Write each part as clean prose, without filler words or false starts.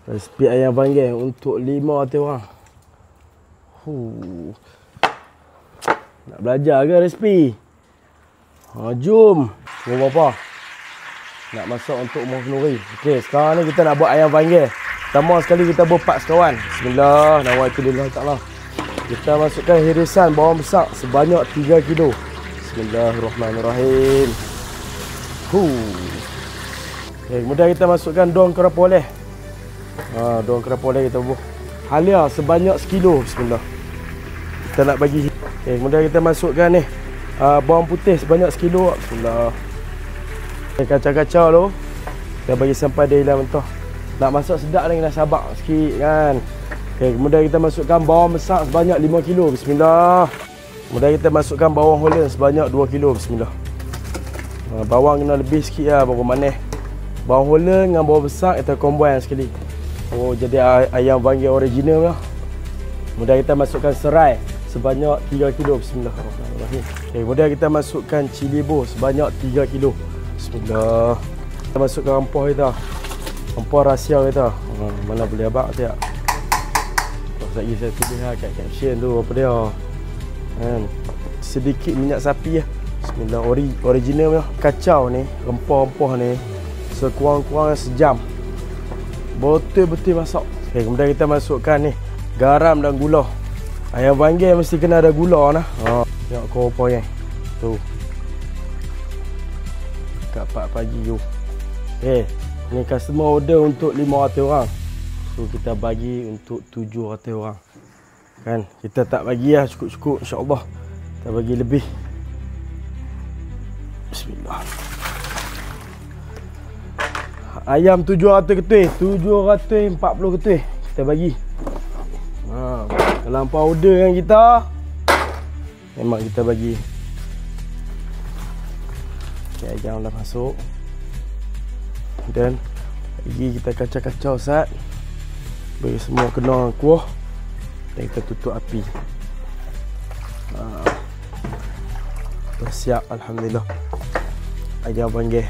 Resipi ayam panggang untuk 5 orang. Nak belajar ke resipi? Jom. Umur berapa? Nak masak untuk umur kenduri. Okey, sekarang ni kita nak buat ayam panggang. Pertama sekali kita berpak sekawan. Bismillah, nawaitu ta'ala. Kita masukkan hirisan bawang besar sebanyak 3 kilo. Bismillahirrahmanirrahim. Okay, kemudian kita masukkan daun kelapa oleh. Daun kelapa oleh kita bubuh. Halia sebanyak 1 kilo. Bismillah. Kita nak bagi. Okay, kemudian kita masukkan ni bawang putih sebanyak 1 kilo. Bismillah. Okay, kacau-kacau tu. Kita bagi sampai dia hilang mentah. Nak masak sedap ni kena sabar sikit kan. Okay, kemudian kita masukkan bawang besar sebanyak 5 kilo. Bismillah. Kemudian kita masukkan bawang holland sebanyak 2 kilo. Bismillah. Bawang kena lebih sikit lah, baru manis. Bawang holland dengan bawang besar kita combine sekali. Jadi ayam panggang original lah. Kemudian kita masukkan serai sebanyak 3 kilo. Bismillahirrahmanirrahim. Okay, kemudian kita masukkan cili bo sebanyak 3 kilo. Bismillah. Kita masukkan rempah kita. Rempah rahsia kita. Mana boleh abang tak? Lagi saya tulis kat caption tu apa dia. Sedikit minyak sapi lah. Bismillah. Original lah. Kacau ni, rempah-rempah ni sekurang-kurangnya sejam. Betul-betul masak. Okay, kemudian kita masukkan ni garam dan gula. Ayam panggang mesti kena ada gula lah. Tengok kau apa yang tu. Kat 4 pagi tu. Okay, ni customer order untuk 500 orang. So kita bagi untuk 700 orang. Kan, kita tak bagi lah cukup-cukup, insya-Allah. Kita bagi lebih. Bismillah. Ayam 700 ketui, 740 ketui kita bagi. Kalau hampa order dengan kita, memang kita bagi. Okay, ayam dah masuk. Dan lagi kita kacau-kacau sat. Bagi semua kena kuah. Dan kita tutup api. Dah siap, alhamdulillah. Ayam panggang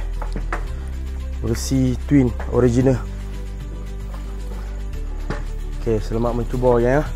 versi twin original. Okay, selamat mencuba ya.